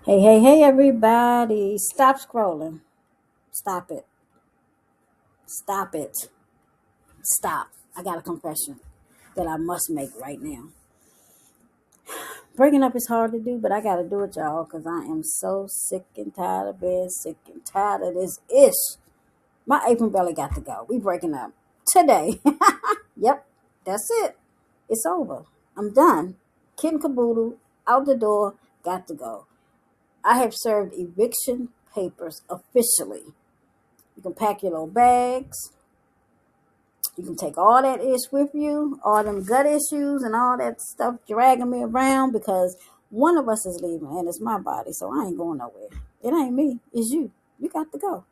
Hey, hey, hey, everybody. Stop scrolling. Stop it. Stop it. Stop. I got a confession that I must make right now. Breaking up is hard to do, but I got to do it, y'all, because I am so sick and tired of being sick and tired of this ish. My apron belly got to go. We breaking up today. Yep, that's it. It's over. I'm done. Kid and caboodle, out the door, got to go. I have served eviction papers officially. You can pack your little bags. You can take all that ish with you, all them gut issues and all that stuff dragging me around because one of us is leaving and it's my body, so I ain't going nowhere. It ain't me, it's you. You got to go.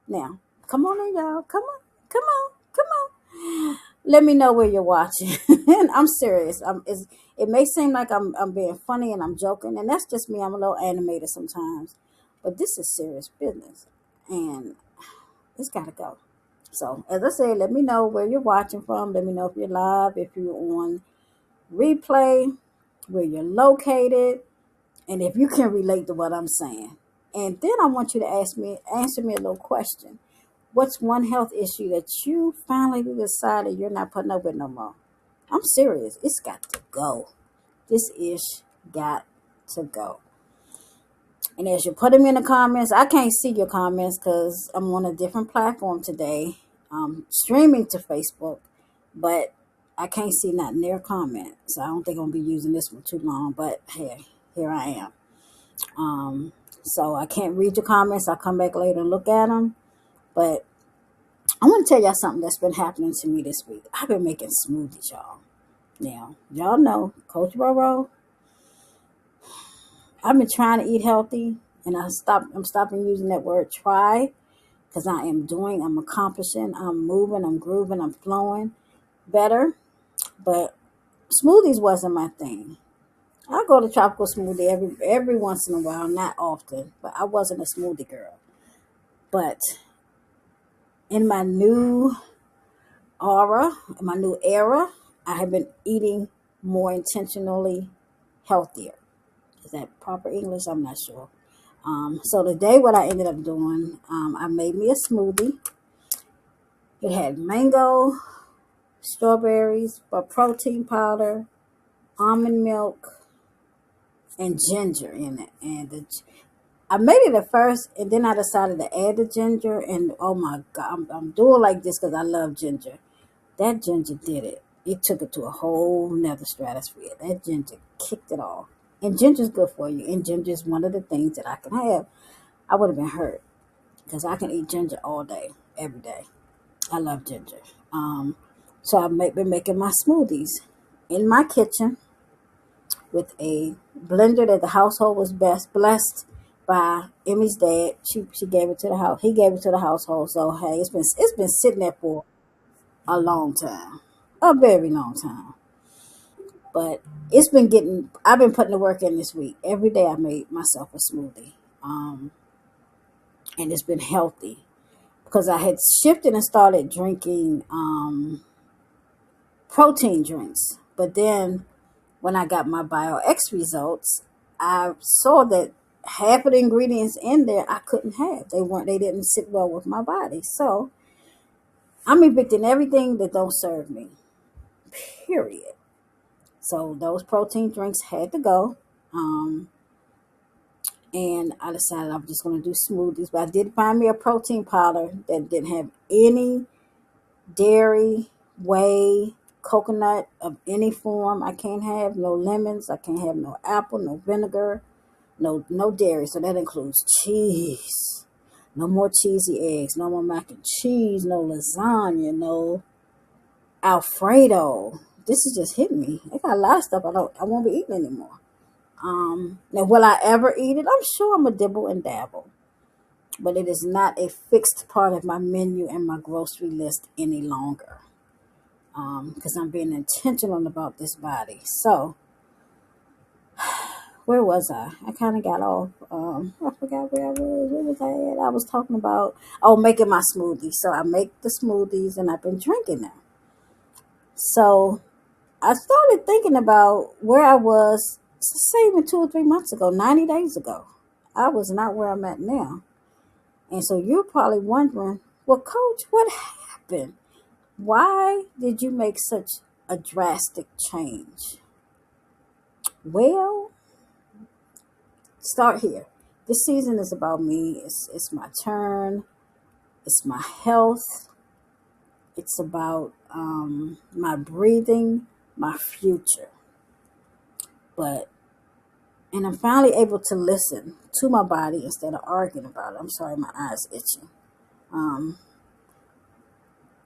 Now, come on in, y'all. Come on, come on, come on. Let me know where you're watching. And I'm serious. It may seem like I'm being funny and I'm joking, and that's just me. I'm a little animated sometimes. But this is serious business. And it's got to go. So, as I said, let me know where you're watching from. Let me know if you're live, if you're on replay, where you're located, and if you can relate to what I'm saying. And then I want you to answer me a little question. What's one health issue that you finally decided you're not putting up with no more? I'm serious. It's got to go. This ish got to go. And as you put them in the comments, I can't see your comments because I'm on a different platform today, streaming to Facebook, but I can't see not near comment. So I don't think I'm going to be using this one too long, but hey, here I am. So I can't read your comments. I'll come back later and look at them. But I want to tell y'all something that's been happening to me this week. I've been making smoothies, y'all. Now, y'all know Coach Roro. I've been trying to eat healthy, and I'm stopping using that word try because I'm accomplishing, I'm moving, I'm grooving, I'm flowing better. But smoothies wasn't my thing. I go to tropical smoothie every once in a while, not often, but I wasn't a smoothie girl. But in my new aura, in my new era, I have been eating more intentionally healthier. Is that proper English? I'm not sure. So today, what I ended up doing, I made me a smoothie. It had mango, strawberries, but protein powder, almond milk, and ginger in it. I made it at first, and then I decided to add the ginger. And oh my god, I'm doing like this because I love ginger. That ginger did it. It took it to a whole nother stratosphere. That ginger kicked it off. And ginger's good for you. And ginger is one of the things that I can have. I would have been hurt because I can eat ginger all day, every day. I love ginger. So been making my smoothies in my kitchen with a blender that the household was best blessed by Emmy's dad. She gave it to the house. He gave it to the household. So hey, it's been sitting there for a long time, a very long time. But I've been putting the work in this week. Every day I made myself a smoothie. And it's been healthy because I had shifted and started drinking protein drinks. But then when I got my BioX results, I saw that half of the ingredients in there I couldn't have. They didn't sit well with my body. So I'm evicting everything that don't serve me. Period. So those protein drinks had to go. And I decided I'm just going to do smoothies. But I did find me a protein powder that didn't have any dairy, whey, coconut of any form. I can't have no lemons. I can't have no apple, no vinegar, no dairy. So that includes cheese. No more cheesy eggs. No more mac and cheese. No lasagna. No Alfredo. This is just hitting me. I got a lot of stuff I won't be eating anymore. Now, will I ever eat it? I'm sure I'm a dibble and dabble, but it is not a fixed part of my menu and my grocery list any longer. Because I'm being intentional about this body. So, where was I? I kind of got off. I forgot where I was. Where was I at? I was talking about making my smoothies. So I make the smoothies and I've been drinking them. So I started thinking about where I was, say even 2 or 3 months ago, 90 days ago. I was not where I'm at now. And so you're probably wondering, well, coach, what happened? Why did you make such a drastic change? Well, start here. This season is about me. It's my turn. It's my health. It's about my breathing, my future. But and I'm finally able to listen to my body instead of arguing about it. I'm sorry, my eyes itching. Um,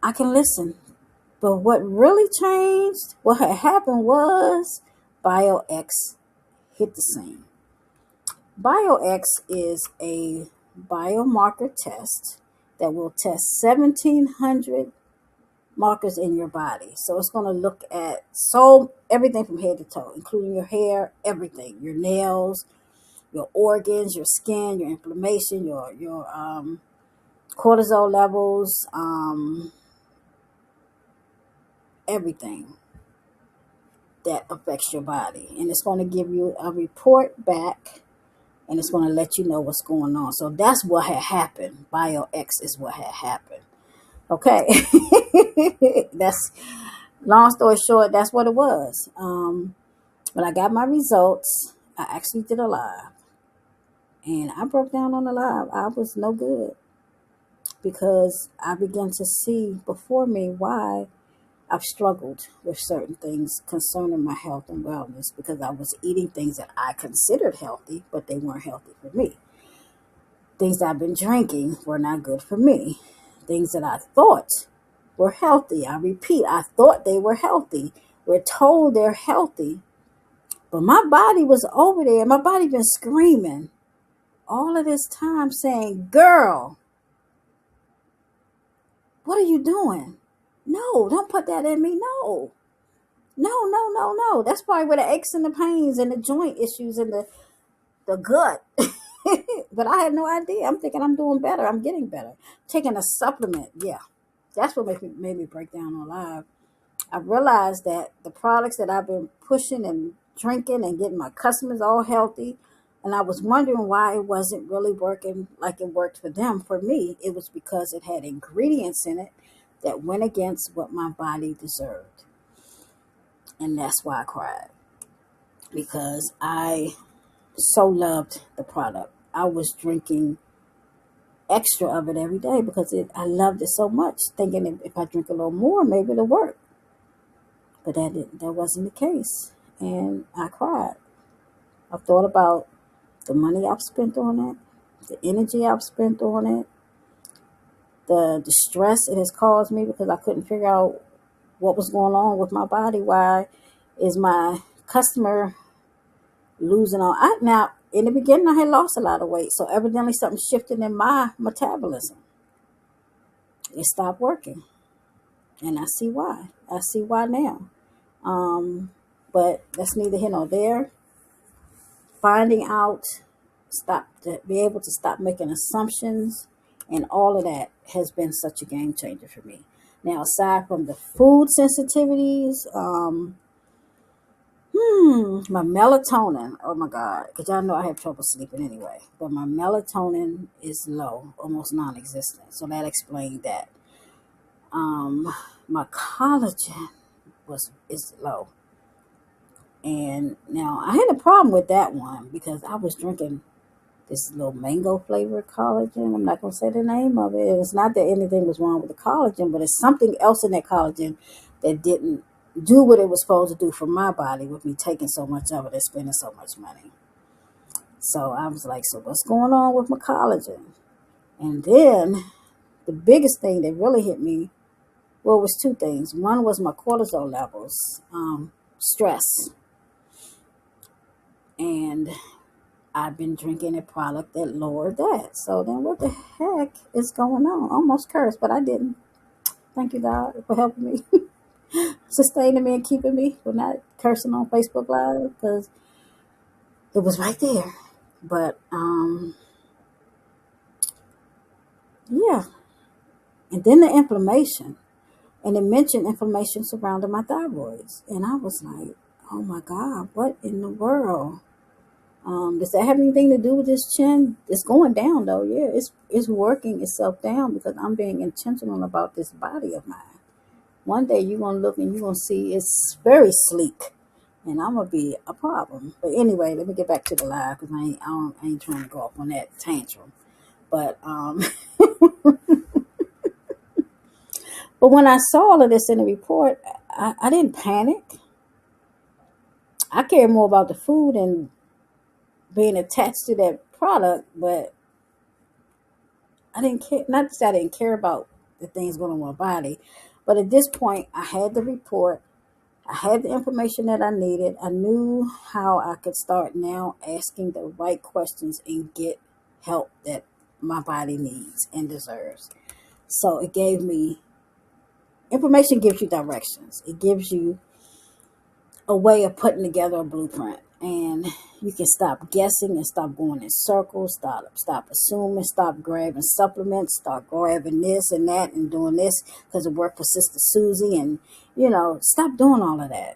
I can listen. But what really changed, what had happened was BioX hit the scene. BioX is a biomarker test that will test 1,700 markers in your body. So it's going to look at everything from head to toe, including your hair, everything, your nails, your organs, your skin, your inflammation, your cortisol levels, everything that affects your body. And it's going to give you a report back, and it's going to let you know what's going on. So that's what had happened. BioX is what had happened. Okay. That's long story short, that's what it was. When I got my results, I actually did a live. And I broke down on the live. I was no good because I began to see before me why I've struggled with certain things concerning my health and wellness, because I was eating things that I considered healthy, but they weren't healthy for me. Things that I've been drinking were not good for me. Things that I thought were healthy. I repeat, I thought they were healthy. We're told they're healthy. But my body was over there. My body been screaming all of this time saying, girl, what are you doing? No, don't put that in me. No. No, no, no, no. That's probably where the aches and the pains and the joint issues and the gut. But I had no idea. I'm thinking I'm doing better. I'm getting better. Taking a supplement. Yeah. That's what made me break down on live. I realized that the products that I've been pushing and drinking and getting my customers all healthy, and I was wondering why it wasn't really working like it worked for them. For me, it was because it had ingredients in it that went against what my body deserved. And that's why I cried, because I so loved the product. I was drinking extra of it every day because I loved it so much, thinking if I drink a little more, maybe it'll work. But that wasn't the case. And I cried. I thought about the money I've spent on it, the energy I've spent on it, the stress it has caused me because I couldn't figure out what was going on with my body. Why is my customer losing all? Now, in the beginning, I had lost a lot of weight. So evidently something shifted in my metabolism. It stopped working. And I see why. I see why now. But that's neither here nor there. Finding out, stop to be able to stop making assumptions, and all of that has been such a game changer for me. Now, aside from the food sensitivities, my melatonin, oh my God, because y'all know I have trouble sleeping anyway, but my melatonin is low, almost non-existent. So that explained that. My collagen is low. And now I had a problem with that one because I was drinking this little mango flavored collagen. I'm not going to say the name of it. It's not that anything was wrong with the collagen, but it's something else in that collagen that didn't do what it was supposed to do for my body with me taking so much of it and spending so much money. So I was like, so what's going on with my collagen? And then the biggest thing that really hit me, well, it was two things. One was my cortisol levels, stress. And I've been drinking a product that lowered that. So then what the heck is going on? Almost cursed, but I didn't. Thank you, God, for helping me, sustaining me and keeping me for not cursing on Facebook Live, because it was right there. But, yeah. And then the inflammation. And it mentioned inflammation surrounding my thyroids. And I was like, oh my God, what in the world? Does that have anything to do with this chin? It's going down though. Yeah, it's working itself down because I'm being intentional about this body of mine. One day you're gonna look and you're gonna see it's very sleek, and I'm gonna be a problem. But anyway, let me get back to the live because I ain't trying to go off on that tantrum. But but when I saw all of this in the report, I didn't panic. I care more about the food and being attached to that product, but I didn't care. Not that I didn't care about the things going on in my body, but at this point, I had the report. I had the information that I needed. I knew how I could start now asking the right questions and get help that my body needs and deserves. So it gave me information, gives you directions. It gives you a way of putting together a blueprint, and you can stop guessing and stop going in circles, stop assuming, stop grabbing supplements, start grabbing this and that and doing this because it worked for Sister Susie, and stop doing all of that.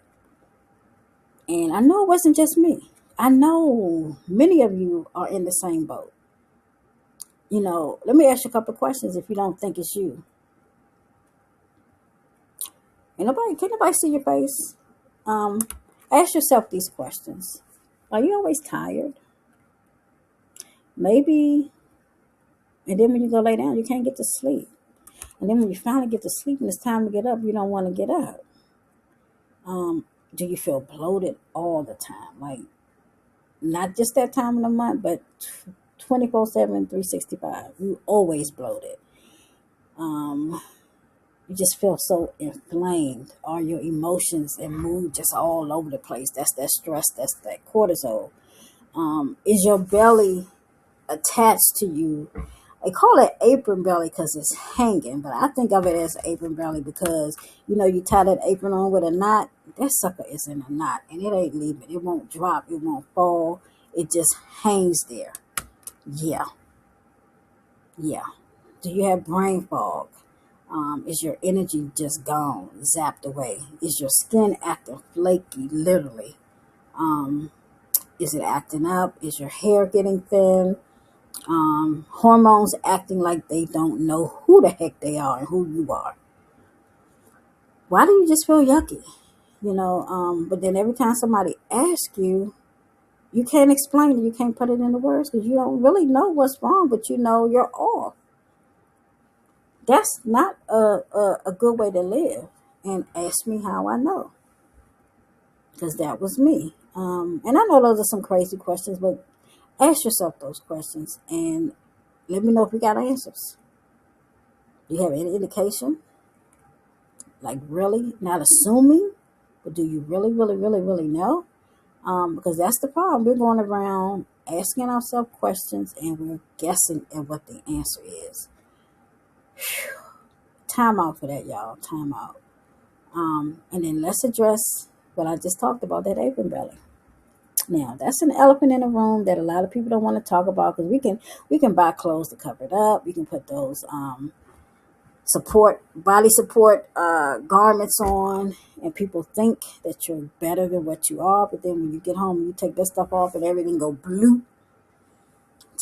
And I know it wasn't just me. I know many of you are in the same boat. Let me ask you a couple of questions if you don't think it's you. Can nobody see your face? Um, Ask yourself these questions. Are you always tired? Maybe, and then when you go lay down, you can't get to sleep. And then when you finally get to sleep and it's time to get up, you don't want to get up. Do you feel bloated all the time? Like, not just that time of the month, but 24/7, 365. You always bloated. Um, you just feel so inflamed. Are your emotions and mood just all over the place? That's that stress. That's that cortisol. Is your belly attached to you? They call it apron belly because it's hanging, but I think of it as apron belly because you tie that apron on with a knot. That sucker is in a knot and it ain't leaving. It won't drop. It won't fall. It just hangs there. Yeah, yeah. Do you have brain fog? Is your energy just gone, zapped away? Is your skin acting flaky, literally? Um, is it acting up? Is your hair getting thin? Hormones acting like they don't know who the heck they are and who you are. Why do you just feel yucky? But then every time somebody asks you, you can't explain it. You can't put it into words because you don't really know what's wrong, but you're off. That's not a good way to live. And ask me how I know, because that was me. And I know those are some crazy questions, but ask yourself those questions and let me know if you got answers. Do you have any indication? Like, really? Not assuming, but do you really, really, really, really know? Because that's the problem. We're going around asking ourselves questions and we're guessing at what the answer is. Whew. Time out for that, y'all. Time out. And then let's address what I just talked about, that apron belly. Now, that's an elephant in the room that a lot of people don't want to talk about because we can buy clothes to cover it up. We can put those body support garments on, and people think that you're better than what you are. But then when you get home, you take that stuff off and everything go blue.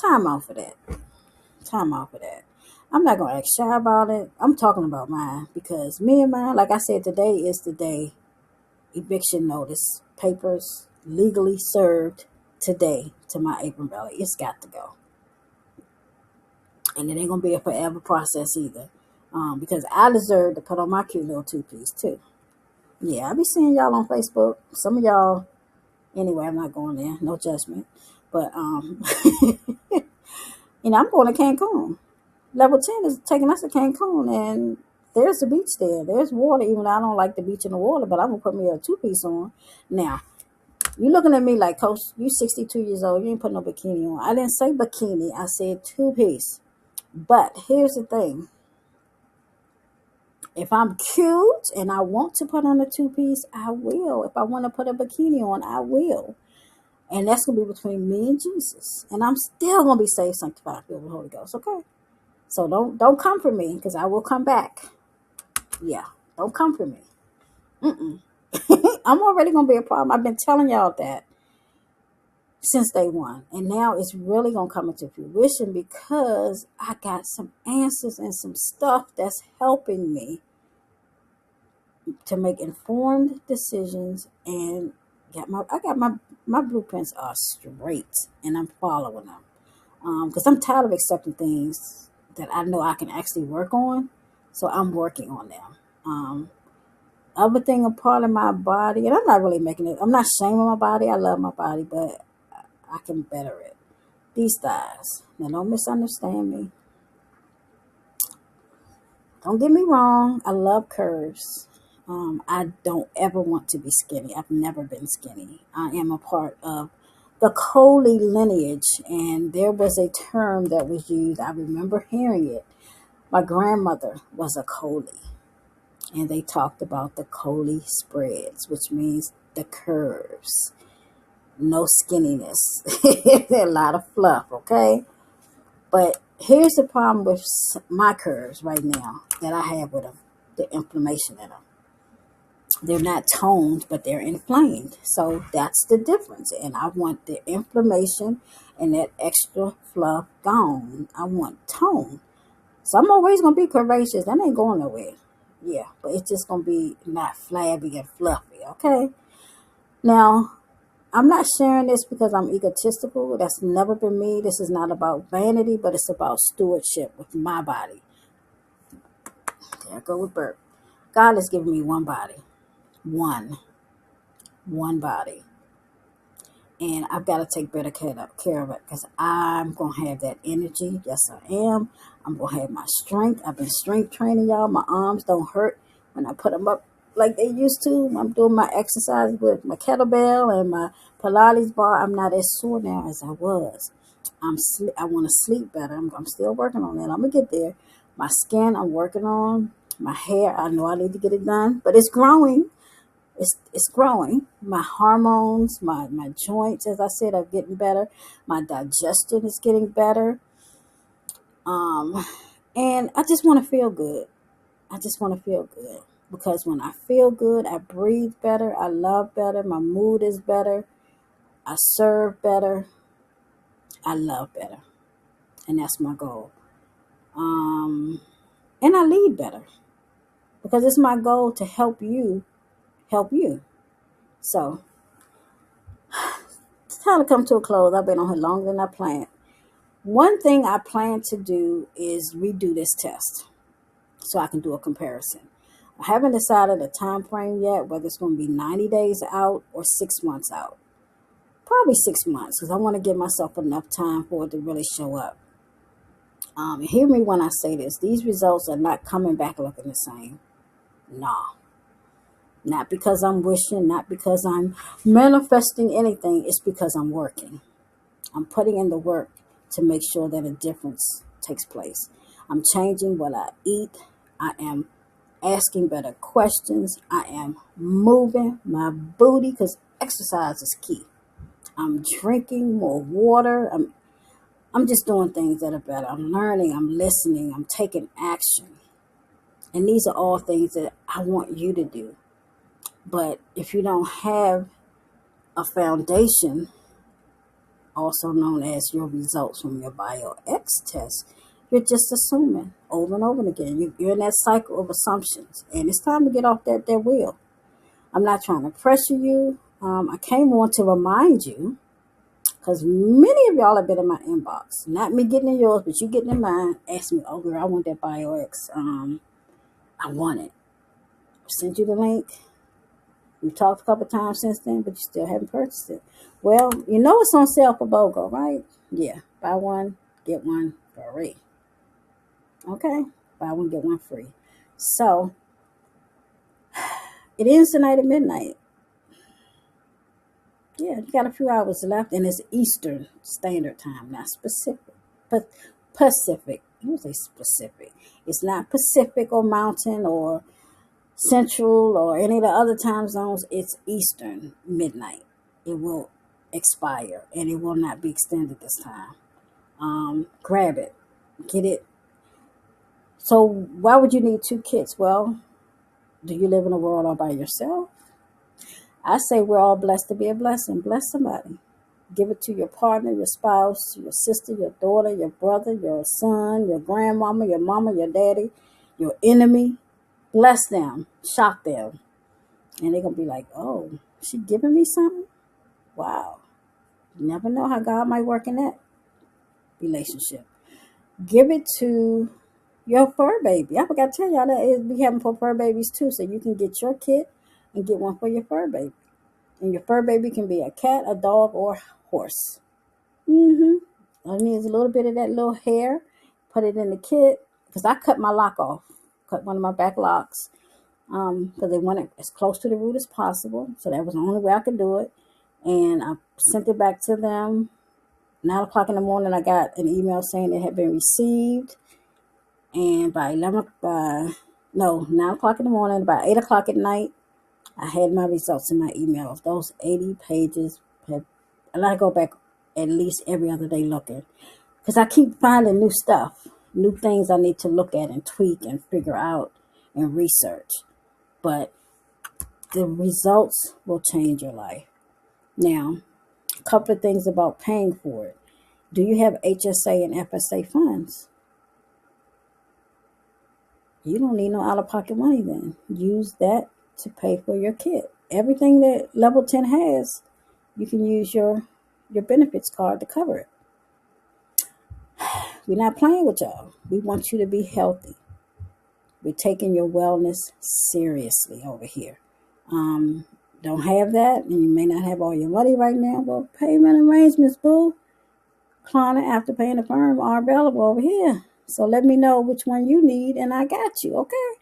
Time out for that. Time out for that. I'm not gonna act shy about it. I'm talking about mine because me and mine, like I said, today is the day. Eviction notice papers legally served today to my apron belly. It's got to go, and it ain't gonna be a forever process either. Because I deserve to put on my cute little two-piece too. Yeah, I be seeing y'all on Facebook. Some of y'all, anyway, I'm not going there. No judgment. But, I'm going to Cancun. Level 10 is taking us to Cancun, and there's a beach there. There's water, even though I don't like the beach and the water, but I'm going to put me a two-piece on. Now, you looking at me like, Coach, you 62 years old. You ain't put no bikini on. I didn't say bikini. I said two-piece. But here's the thing. If I'm cute and I want to put on a two-piece, I will. If I want to put a bikini on, I will. And that's going to be between me and Jesus. And I'm still going to be saved, sanctified, filled with the Holy Ghost, okay? So don't come for me, because I will come back. Yeah, don't come for me. I'm already going to be a problem. I've been telling y'all that since day one. And now it's really going to come into fruition because I got some answers and some stuff that's helping me to make informed decisions and my blueprints are straight and I'm following them. Because I'm tired of accepting things that I know I can actually work on. So I'm working on them. Other thing, a part of my body, and I'm not really making it, I'm not shaming my body. I love my body, but I can better it. These thighs. Now, don't misunderstand me. Don't get me wrong. I love curves. I don't ever want to be skinny. I've never been skinny. I am a part of the Coley lineage, and there was a term that was used. I remember hearing it. My grandmother was a Coley, and they talked about the Coley spreads, which means the curves, no skinniness, a lot of fluff, okay? But here's the problem with my curves right now that I have with them, the inflammation in them. They're not toned, but they're inflamed. So that's the difference. And I want the inflammation and that extra fluff gone. I want tone. So I'm always going to be curvaceous. That ain't going nowhere. Yeah, but it's just going to be not flabby and fluffy, okay? Now, I'm not sharing this because I'm egotistical. That's never been me. This is not about vanity, but it's about stewardship with my body. There I go with Bert. God has given me one body. One body. And I've got to take better care of it because I'm going to have that energy. Yes, I am. I'm going to have my strength. I've been strength training, y'all. My arms don't hurt when I put them up like they used to. I'm doing my exercise with my kettlebell and my Pilates bar. I'm not as sore now as I was. I want to sleep better. I'm still working on that. I'm going to get there. My skin, I'm working on. My hair, I know I need to get it done, but it's growing. It's growing. My hormones, my joints, as I said, are getting better. My digestion is getting better. And I just want to feel good. I just want to feel good. Because when I feel good, I breathe better. I love better. My mood is better. I serve better. I love better. And that's my goal. And I lead better. Because it's my goal to help you help you. So it's time to come to a close. I've been on here longer than I planned. One thing I plan to do is redo this test so I can do a comparison. I haven't decided a time frame yet, whether it's going to be 90 days out or 6 months out. Probably 6 months because I want to give myself enough time for it to really show up. Hear me when I say this. These results are not coming back looking the same. Nah. Not because I'm wishing, not because I'm manifesting anything. It's because I'm working. I'm putting in the work to make sure that a difference takes place. I'm changing what I eat. I am asking better questions. I am moving my booty because exercise is key. I'm drinking more water. I'm just doing things that are better. I'm learning. I'm listening. I'm taking action. And these are all things that I want you to do. But if you don't have a foundation, also known as your results from your BioX test, you're just assuming over and over again. You're in that cycle of assumptions. And it's time to get off that wheel. I'm not trying to pressure you. I came on to remind you, because many of y'all have been in my inbox. Not me getting in yours, but you getting in mine. Ask me, oh girl, I want that BioX. I want it. Sent you the link. We've talked a couple times since then, but you still haven't purchased it. Well, you know it's on sale for BOGO, right? Yeah. Buy one, get one free. Okay? Buy one, get one free. So, it is tonight at midnight. Yeah, you got a few hours left, and it's Eastern Standard Time, not specific. But Pacific. I don't say specific. It's not Pacific or Mountain or Central or any of the other time zones. It's Eastern midnight. It will expire, and it will not be extended this time. Grab it. Get it. So why would you need 2 kits? Well, do you live in a world all by yourself? I say we're all blessed to be a blessing. Bless somebody. Give it to your partner, your spouse, your sister, your daughter, your brother, your son, your grandmama, your mama, your daddy, your enemy. Bless them, shock them. And they're going to be like, oh, she giving me something? Wow. You never know how God might work in that relationship. Give it to your fur baby. I forgot to tell y'all that is we having for fur babies too. So you can get your kit and get one for your fur baby. And your fur baby can be a cat, a dog, or a horse. All it needs a little bit of that little hair. Put it in the kit. Because I cut my lock off. Cut one of my back locks. Because they want it as close to the root as possible. So that was the only way I could do it. And I sent it back to them. 9 o'clock in the morning, I got an email saying it had been received. And by 9 o'clock in the morning, by 8 o'clock at night, I had my results in my email. Of those 80 pages, and I go back at least every other day looking. Because I keep finding new stuff, new things I need to look at and tweak and figure out and research. But the results will change your life. Now, a couple of things about paying for it. Do you have HSA and FSA funds? You don't need no out-of-pocket money then. Use that to pay for your kit. Everything that Level 10 has, you can use your benefits card to cover it. We're not playing with y'all. We want you to be healthy. We're taking your wellness seriously over here. Don't have that, and you may not have all your money right now. Well, payment arrangements, boo. Klarna, after paying the firm, are available over here. So let me know which one you need, and I got you, okay?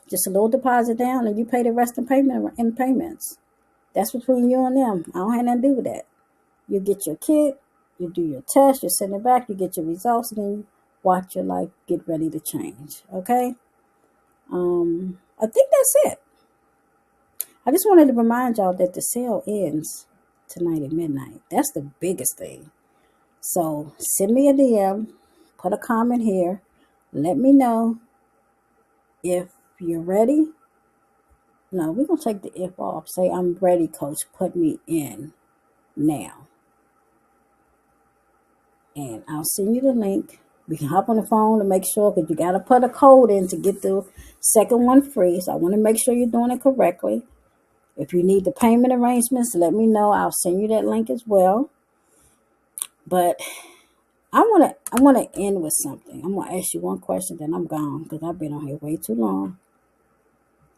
Just a little deposit down, and you pay the rest in payments. That's between you and them. I don't have nothing to do with that. You get your kit, you do your test, you send it back, you get your results, and then you watch your life get ready to change, okay? I think that's it. I just wanted to remind y'all that the sale ends tonight at midnight. That's the biggest thing. So send me a DM, put a comment here, let me know if you're ready. No, we're going to take the if off. Say, I'm ready, coach. Put me in now. And I'll send you the link. We can hop on the phone to make sure, because you got to put a code in to get the second one free. So I want to make sure you're doing it correctly. If you need the payment arrangements, let me know. I'll send you that link as well. But I want to end with something. I'm going to ask you one question, then I'm gone, because I've been on here way too long.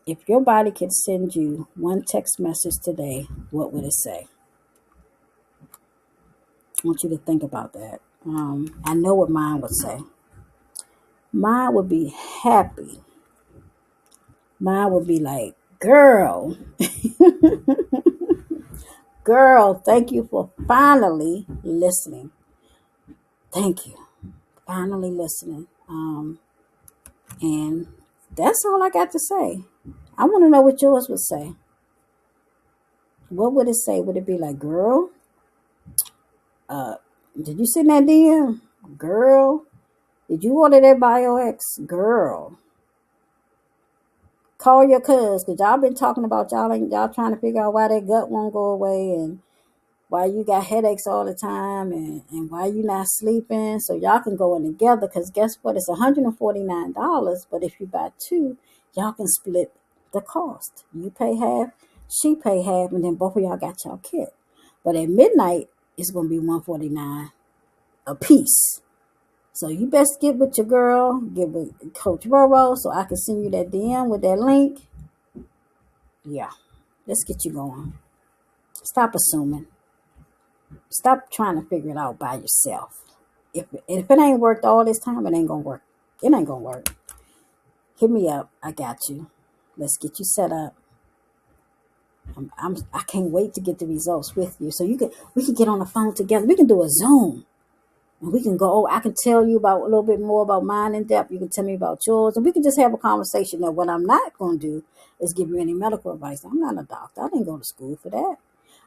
If your body could send you one text message today, what would it say? I want you to think about that. I know what mine would say. Mine would be happy. Mine would be like, girl, thank you for finally listening. Thank you. Finally listening. And that's all I got to say. I want to know what yours would say. What would it say? Would it be like, girl, did you send that DM? Girl, did you order that BioX? Girl, call your cuz, because y'all been talking about y'all trying to figure out why that gut won't go away, and why you got headaches all the time, and why you not sleeping. So y'all can go in together, because guess what? It's $149, but if you buy two, y'all can split the cost. You pay half, she pay half, and then both of y'all got y'all kit. But at midnight, it's going to be $149 a piece. So you best get with your girl, get with Coach Roro, so I can send you that DM with that link. Yeah, let's get you going. Stop assuming. Stop trying to figure it out by yourself. If it ain't worked all this time, it ain't gonna work. It ain't gonna work. Hit me up. I got you. Let's get you set up. I can't wait to get the results with you. So we can get on the phone together. We can do a Zoom. And we can go, I can tell you about a little bit more about mine in depth. You can tell me about yours. And we can just have a conversation. Now, what I'm not going to do is give you any medical advice. I'm not a doctor. I didn't go to school for that.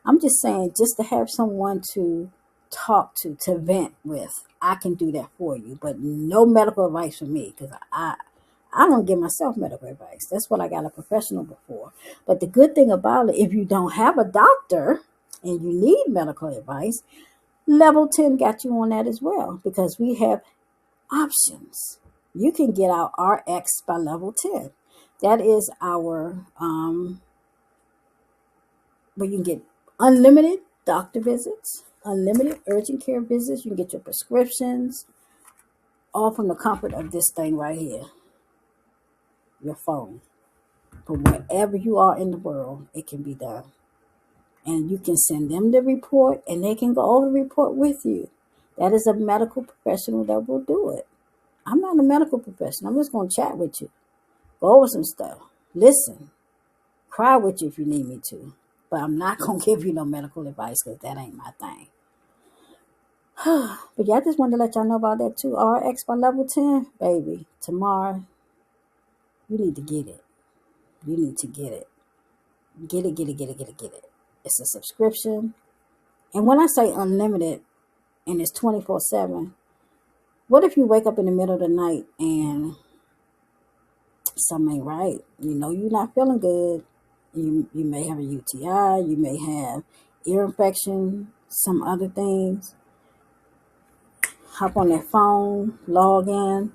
I'm just saying, just to have someone to talk to vent with, I can do that for you. But no medical advice for me, because I don't give myself medical advice. That's what I got a professional before. But the good thing about it, if you don't have a doctor and you need medical advice, level 10 got you on that as well because we have options. You can get our RX by level 10. That is our where you can get unlimited doctor visits, unlimited urgent care visits. You can get your prescriptions all from the comfort of this thing right here, your phone. From wherever you are in the world, it can be done. And you can send them the report and they can go over the report with you. That is a medical professional that will do it. I'm not a medical professional. I'm just going to chat with you, go over some stuff, listen, cry with you if you need me to. But I'm not going to give you no medical advice because that ain't my thing. But yeah, I just wanted to let y'all know about that too. RX by level 10, baby. Tomorrow, you need to get it. You need to get it. Get it, get it, get it, get it, get it. It's a subscription. And when I say unlimited and it's 24/7, what if you wake up in the middle of the night and something ain't right? You know you're not feeling good. You may have a UTI, you may have ear infection, some other things. Hop on that phone, log in,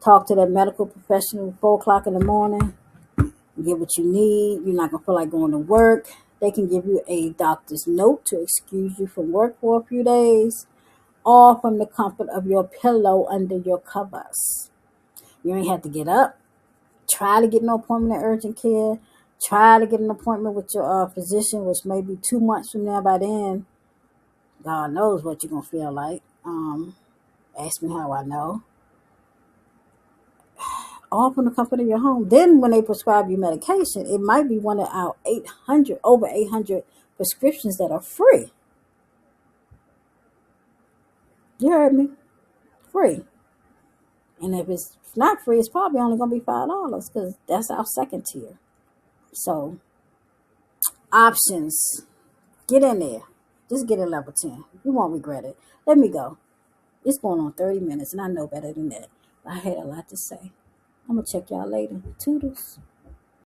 talk to that medical professional at 4 o'clock in the morning, get what you need. You're not going to feel like going to work. They can give you a doctor's note to excuse you from work for a few days, all from the comfort of your pillow under your covers. You ain't have to get up, try to get an appointment at urgent care, try to get an appointment with your physician, which may be 2 months from now. By then, God knows what you're going to feel like. Ask me how I know. All from the comfort of your home. Then when they prescribe you medication, it might be one of our over 800 prescriptions that are free. You heard me? Free. And if it's not free, it's probably only going to be $5 because that's our second tier. So, options. Get in there. Just get a level 10. You won't regret it. Let me go. It's going on 30 minutes, and I know better than that. I had a lot to say. I'm going to check y'all later. Toodles.